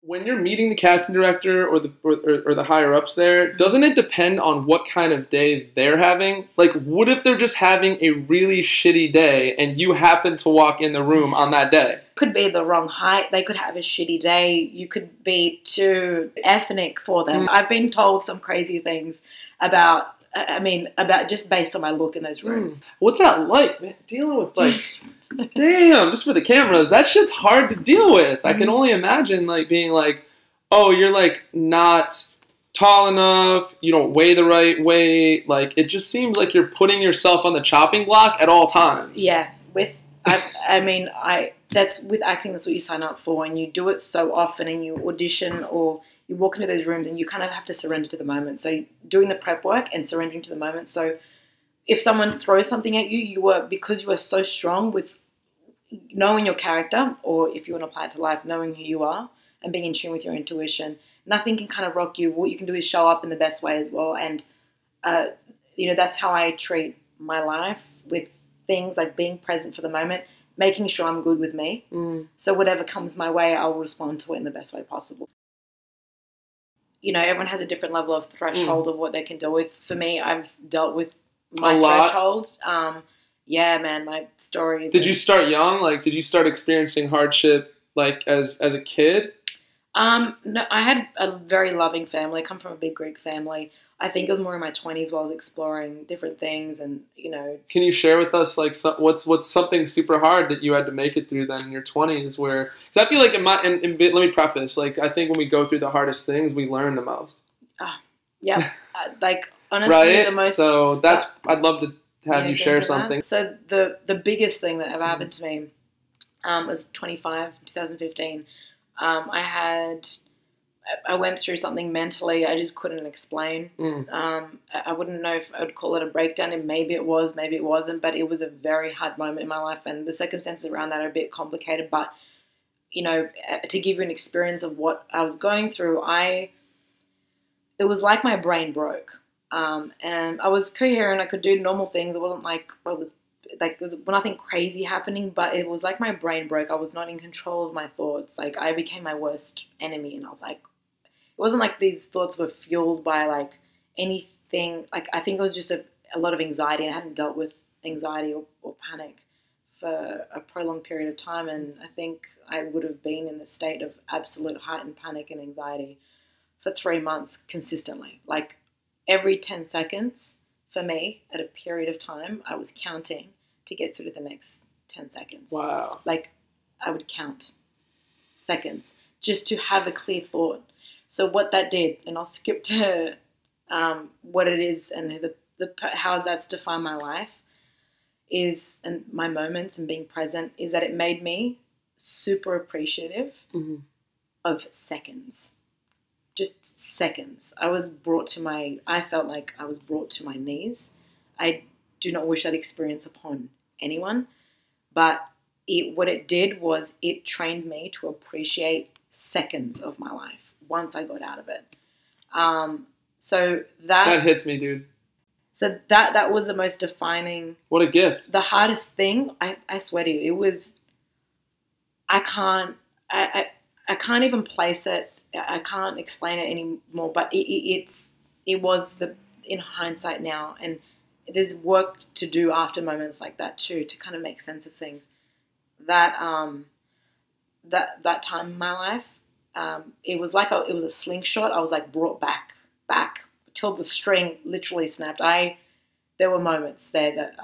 When you're meeting the casting director or the higher ups there, doesn't it depend on what kind of day they're having? Like, what if they're just having a really shitty day and you happen to walk in the room on that day? Could be the wrong height. They could have a shitty day. You could be too ethnic for them. I've been told some crazy things about just based on my look in those rooms. What's that like, man? Dealing with like... Damn, just for the cameras, that shit's hard to deal with. I can only imagine like being like, oh, you're like not tall enough, you don't weigh the right weight. Like, it just seems like you're putting yourself on the chopping block at all times. Yeah, that's with acting, that's what you sign up for, and you do it so often, and you audition or you walk into those rooms and you kind of have to surrender to the moment. So doing the prep work and surrendering to the moment. So if someone throws something at you, because you are so strong with knowing your character, or if you want to apply it to life, knowing who you are and being in tune with your intuition, nothing can kind of rock you. What you can do is show up in the best way as well. And, that's how I treat my life, with things like being present for the moment, making sure I'm good with me. So whatever comes my way, I'll respond to it in the best way possible. Everyone has a different level of threshold of what they can deal with. For me, I've dealt with my threshold. Yeah, man, my stories. Did you start young? Like, did you start experiencing hardship like as a kid? No, I had a very loving family. I come from a big Greek family. I think it was more in my 20s while I was exploring different things, and Can you share with us like what's something super hard that you had to make it through then in your 20s? Where, cause I feel like let me preface, like I think when we go through the hardest things, we learn the most. Yeah, like honestly, right? The most. So that's I'd love to have you share something. So the biggest thing that ever happened to me was 25, 2015. I went through something mentally I just couldn't explain. I wouldn't know if I would call it a breakdown, and maybe it was, maybe it wasn't, but it was a very hard moment in my life, and the circumstances around that are a bit complicated. But, to give you an experience of what I was going through, it was like my brain broke. And I was coherent. I could do normal things. It wasn't like there was nothing crazy happening, but it was like my brain broke. I was not in control of my thoughts. Like, I became my worst enemy, and I was like, it wasn't like these thoughts were fueled by like anything. Like, I think it was just a lot of anxiety. I hadn't dealt with anxiety or panic for a prolonged period of time, and I think I would have been in a state of absolute heightened panic and anxiety for 3 months consistently. Like, every 10 seconds for me at a period of time, I was counting to get through the next 10 seconds. Wow. Like, I would count seconds just to have a clear thought. So what that did, and I'll skip to what it is and how that's defined my life, and my moments and being present, is that it made me super appreciative of seconds. Just seconds. I felt like I was brought to my knees. I do not wish that experience upon anyone, but what it did was it trained me to appreciate seconds of my life once I got out of it. So that hits me, dude. So that was the most defining. What a gift. The hardest thing, I swear to you, it was. I can't even place it. I can't explain it anymore. But it was in hindsight now, and there's work to do after moments like that too, to kind of make sense of things. That time in my life, it was like it was a slingshot. I was like brought back till the string literally snapped. There were moments there that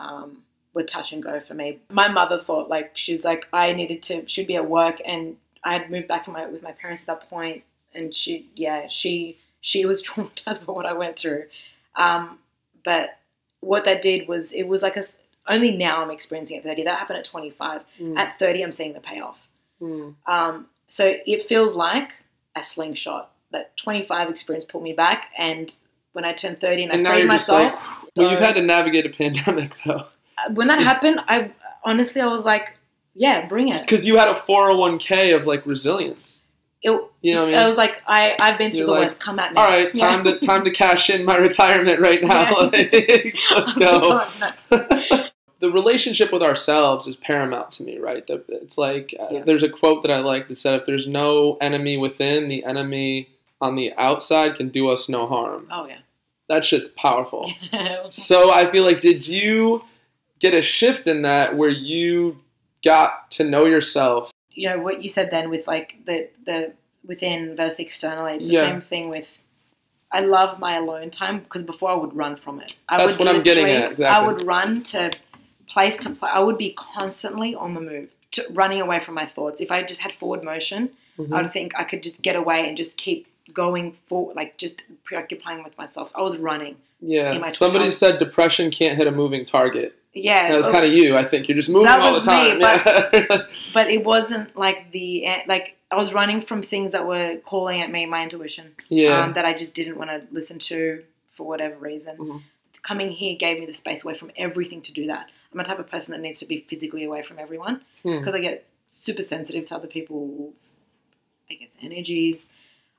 were touch and go for me. My mother thought, like, she's like, she'd be at work, and I had moved back with my parents at that point, and she was traumatized by what I went through. But what that did was, it was like only now I'm experiencing it at 30. That happened at 25. At 30, I'm seeing the payoff. So it feels like a slingshot. That 25 experience pulled me back, and when I turned 30 and I freed myself. Well, you've had to navigate a pandemic, though. When that happened, I was like, yeah, bring it. Because you had a 401k of like resilience. You know what I mean? I was like, I've been through the worst. Come at me. All right, time to cash in my retirement right now. Yeah. Let's go. the relationship with ourselves is paramount to me, right? It's like there's a quote that I like that said, "If there's no enemy within, the enemy on the outside can do us no harm." Oh yeah, that shit's powerful. So I feel like, did you get a shift in that where you got to know yourself? You know what you said then with like the within versus externally. It's the same thing with. I love my alone time because before I would run from it. That's what I'm getting at. Exactly. I would run to place to place. I would be constantly on the move, running away from my thoughts. If I just had forward motion, I would think I could just get away and just keep going forward, like just preoccupying with myself. I was running. Yeah. Somebody said depression can't hit a moving target. Yeah. That was kind of you, I think. You're just moving all the time. Me, but it wasn't like I was running from things that were calling at me, my intuition, that I just didn't want to listen to for whatever reason. Coming here gave me the space away from everything to do that. I'm a type of person that needs to be physically away from everyone because I get super sensitive to other people's, I guess, energies.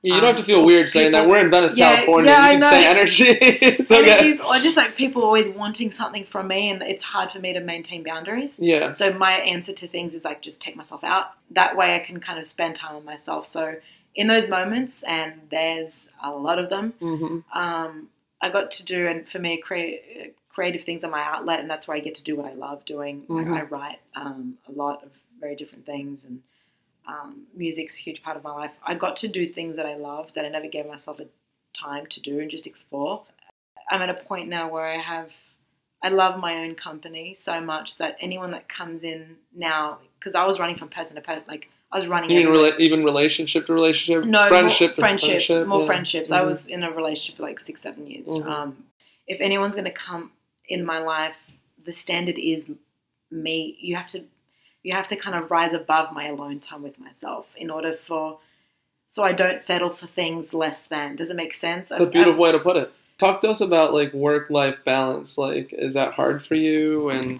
You don't have to feel weird saying that. We're in Venice, California. You can say energy. It's okay. Energies, or just like people always wanting something from me, and it's hard for me to maintain boundaries. Yeah. So my answer to things is like just take myself out. That way I can kind of spend time on myself. So in those moments, and there's a lot of them, I got to do, and for me, creative things are my outlet, and that's where I get to do what I love doing. I write a lot of very different things, and music's a huge part of my life. I got to do things that I love that I never gave myself a time to do and just explore. I'm at a point now where I love my own company so much that anyone that comes in now, because I was running from person to person, like I was running. You mean even relationship to relationship? No, friendship more friendships. I was in a relationship for like 6-7 years. If anyone's going to come in my life, the standard is me. You have to kind of rise above my alone time with myself in order so I don't settle for things less than. Does it make sense? That's a beautiful way to put it. Talk to us about like work-life balance. Like, is that hard for you? And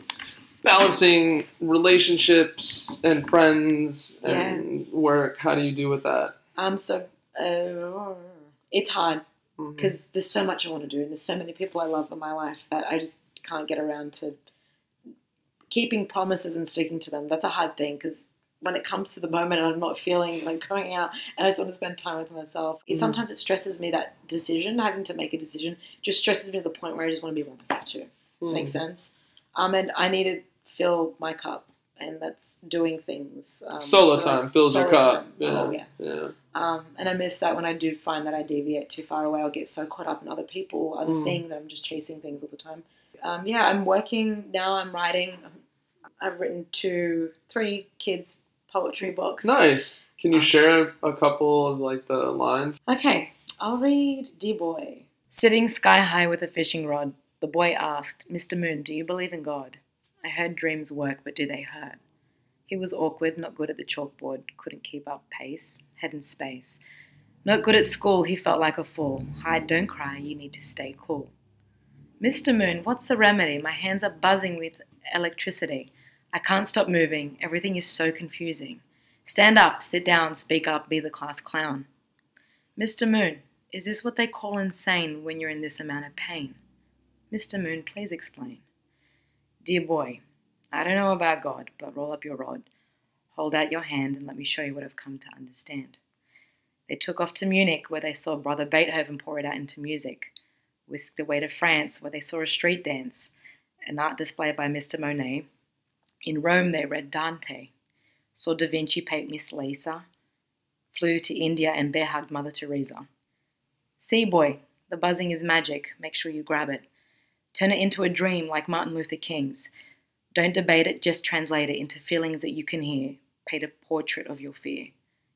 balancing relationships and friends and work, how do you do with that? It's hard because there's so much I want to do and there's so many people I love in my life that I just can't get around to keeping promises and sticking to them. That's a hard thing because when it comes to the moment I'm not feeling like going out and I just want to spend time with myself, sometimes it stresses me, that decision, having to make a decision, just stresses me to the point where I just want to be by myself too. Does that make sense? And I need to fill my cup, and that's doing things. Solo time fills your cup. Yeah. And I miss that when I do find that I deviate too far away. I'll get so caught up in other people, other things. I'm just chasing things all the time. I'm working now. I'm writing. I've written 2-3 kids' poetry books. Nice. Can you share a couple of like the lines? Okay, I'll read. Dear boy, sitting sky high with a fishing rod, the boy asked, "Mr. Moon, do you believe in God? I heard dreams work, but do they hurt?" He was awkward, not good at the chalkboard, couldn't keep up pace, head in space. Not good at school, he felt like a fool. Hide, don't cry, you need to stay cool. Mr. Moon, what's the remedy? My hands are buzzing with electricity. I can't stop moving, everything is so confusing. Stand up, sit down, speak up, be the class clown. Mr. Moon, is this what they call insane when you're in this amount of pain? Mr. Moon, please explain. Dear boy, I don't know about God, but roll up your rod. Hold out your hand and let me show you what I've come to understand. They took off to Munich, where they saw Brother Beethoven pour it out into music. Whisked away to France, where they saw a street dance, an art display by Mr. Monet. In Rome, they read Dante. Saw Da Vinci paint Miss Lisa. Flew to India and bear-hugged Mother Teresa. See, boy, the buzzing is magic. Make sure you grab it. Turn it into a dream like Martin Luther King's. Don't debate it, just translate it into feelings that you can hear. Paint a portrait of your fear.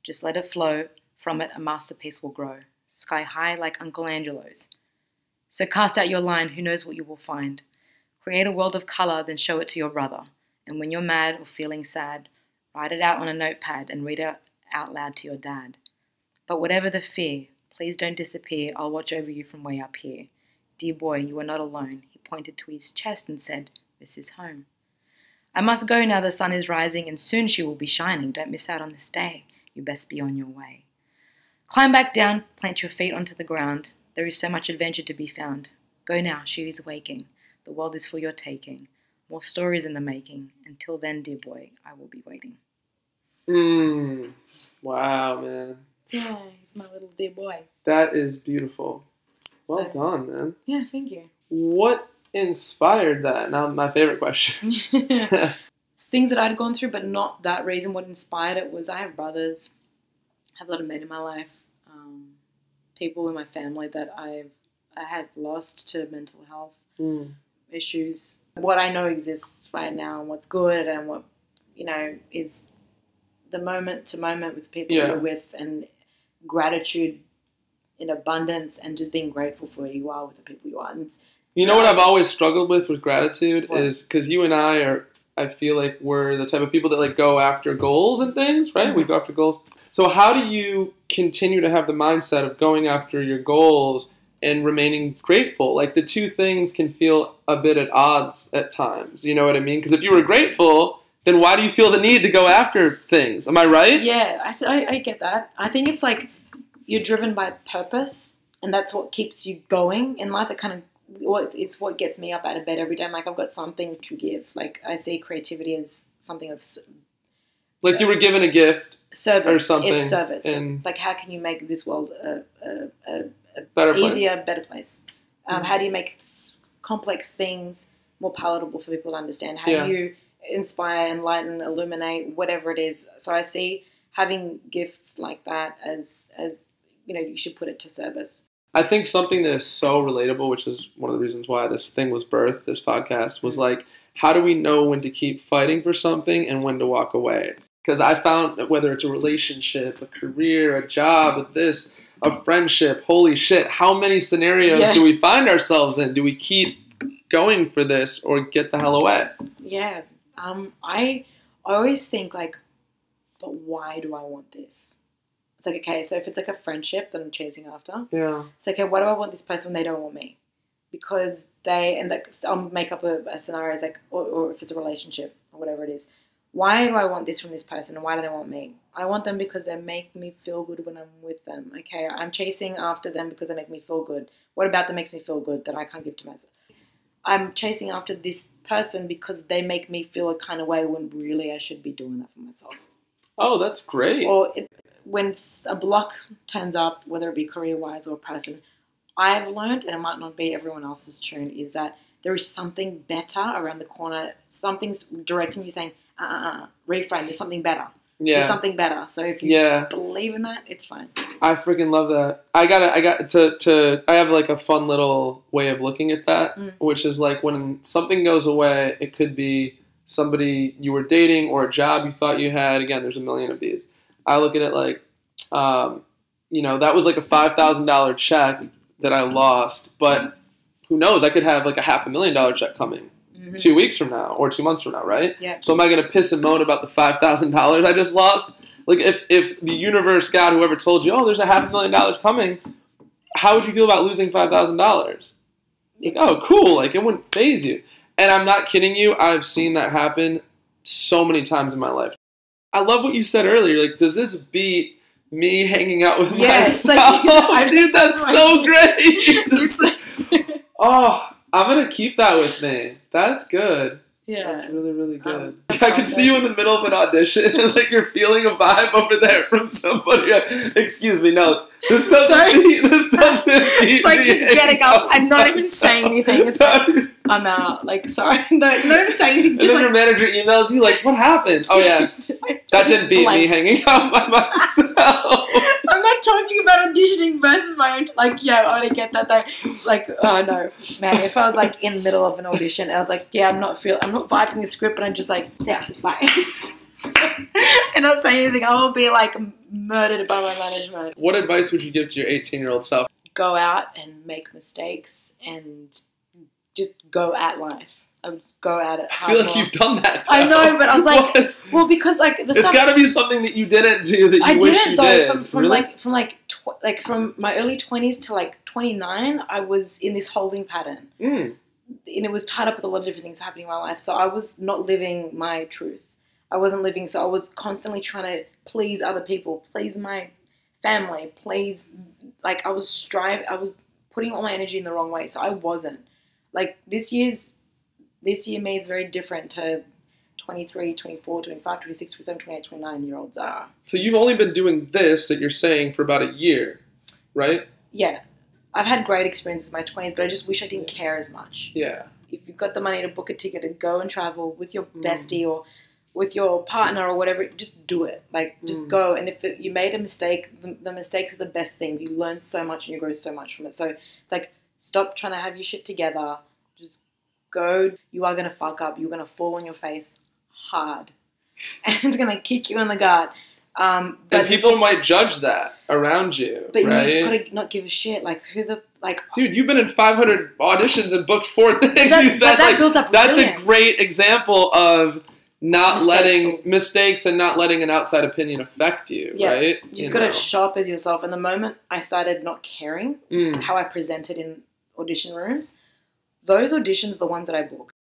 Just let it flow. From it, a masterpiece will grow. Sky high like Uncle Angelo's. So cast out your line, who knows what you will find. Create a world of colour, then show it to your brother. And when you're mad or feeling sad, write it out on a notepad and read it out loud to your dad. But whatever the fear, please don't disappear. I'll watch over you from way up here. Dear boy, you are not alone. He pointed to his chest and said, this is home. I must go now, the sun is rising, and soon she will be shining. Don't miss out on this day. You best be on your way. Climb back down, plant your feet onto the ground. There is so much adventure to be found. Go now, she is waking. The world is for your taking. More stories in the making. Until then, dear boy, I will be waiting. Wow, man. Yeah, he's my little dear boy. That is beautiful. Well done, man. Yeah, thank you. What inspired that? Now, my favorite question. Things that I'd gone through, but not that reason. What inspired it was I have brothers. I have a lot of men in my life. People in my family that I had lost to mental health issues. What I know exists right now and what's good and what, is the moment to moment with people you're with, and gratitude in abundance, and just being grateful for who you are with the people you are. And you know what I've always struggled with gratitude is because you and I feel like we're the type of people that like go after goals and things, right? We go after goals. So how do you continue to have the mindset of going after your goals and remaining grateful? Like the two things can feel a bit at odds at times. You know what I mean? Because if you were grateful, then why do you feel the need to go after things? Am I right? Yeah, I get that. I think it's like you're driven by purpose, and that's what keeps you going in life. It's what gets me up out of bed every day. I'm like, I've got something to give. Like I see creativity as something of like you were given a gift. Service or something. It's service. And it's like, how can you make this world a better easier, better place? How do you make complex things more palatable for people to understand? How do you inspire, enlighten, illuminate, whatever it is? So I see having gifts like that as you should put it to service. I think something that is so relatable, which is one of the reasons why this thing was birthed, this podcast, was like, how do we know when to keep fighting for something and when to walk away? Because I found that whether it's a relationship, a career, a job, a friendship, holy shit, how many scenarios do we find ourselves in? Do we keep going for this or get the hell away? Yeah. I always think like, but why do I want this? It's like, okay, so if it's like a friendship that I'm chasing after, it's like, okay, why do I want this person when they don't want me? Because I'll make up a scenario, like, or if it's a relationship or whatever it is. Why do I want this from this person and why do they want me? I want them because they make me feel good when I'm with them. Okay, I'm chasing after them because they make me feel good. What about them makes me feel good that I can't give to myself? I'm chasing after this person because they make me feel a kind of way when really I should be doing that for myself. Oh, that's great. Or when a block turns up, whether it be career-wise or person, I've learned, and it might not be everyone else's tune, is that there is something better around the corner. Something's directing you saying, reframe, there's something better. Yeah. There's something better. So if you believe in that, it's fine. I freaking love that. I have like a fun little way of looking at that, which is like when something goes away, it could be somebody you were dating or a job you thought you had. Again, there's a million of these. I look at it like, that was like a $5,000 check that I lost, but who knows? I could have like a $500,000 check coming 2 weeks from now or 2 months from now, right? Yeah. So am I going to piss and moan about the $5,000 I just lost? Like if the universe, God, whoever told you, oh, there's a $500,000 coming, how would you feel about losing $5,000? Like, oh, cool. Like it wouldn't faze you. And I'm not kidding you. I've seen that happen so many times in my life. I love what you said earlier. Like, does this beat me hanging out with myself? Like, dude, that's so great. Oh, I'm going to keep that with me. That's good. Yeah. That's really, really good. I can see you in the middle of an audition and like you're feeling a vibe over there from somebody. Excuse me, no. This doesn't beat It's like just getting up and not even saying anything. It's like, I'm out. Like, sorry. Not even saying anything. Just and then your manager emails you like, what happened? Oh, yeah. That didn't beat me hanging out by myself. I'm not talking about auditioning versus my own. Like, yeah, I want to get that though. Like, oh, no. Man, if I was like in the middle of an audition, I was like, yeah, I'm not vibing the script, but I'm just like, yeah, bye. And not saying anything. I will be like murdered by my management. What advice would you give to your 18-year-old self? Go out and make mistakes and just go at life. I would just go at it hard. I feel like you've done that. I know, but I was like, well, because like it's got to be something that you didn't do that you wish you did. From my early 20s to like 29, I was in this holding pattern, and it was tied up with a lot of different things happening in my life. So I was not living my truth. I wasn't living, so I was constantly trying to please other people, please my family, please, like I was putting all my energy in the wrong way, so I wasn't. Like this year's this year me is very different to 23, 24, 25, 26, 27, 28, 29-year-olds are. So you've only been doing this that you're saying for about a year, right? Yeah. I've had great experiences in my 20s, but I just wish I didn't care as much. Yeah. If you've got the money to book a ticket to go and travel with your bestie or with your partner or whatever, just do it. Like, just go. And if you made a mistake, the mistakes are the best things. You learn so much and you grow so much from it. So, it's like, stop trying to have your shit together. Just go. You are going to fuck up. You're going to fall on your face hard. And it's going to kick you in the gut. And people might judge that around you, but right? you just gotta not give a shit. Like, dude, you've been in 500 auditions and booked 4 things. But you said that built up that's resilience. a great example of not letting mistakes and not letting an outside opinion affect you, right? You just gotta show up as yourself. And the moment I started not caring how I presented in audition rooms, those auditions are the ones that I booked.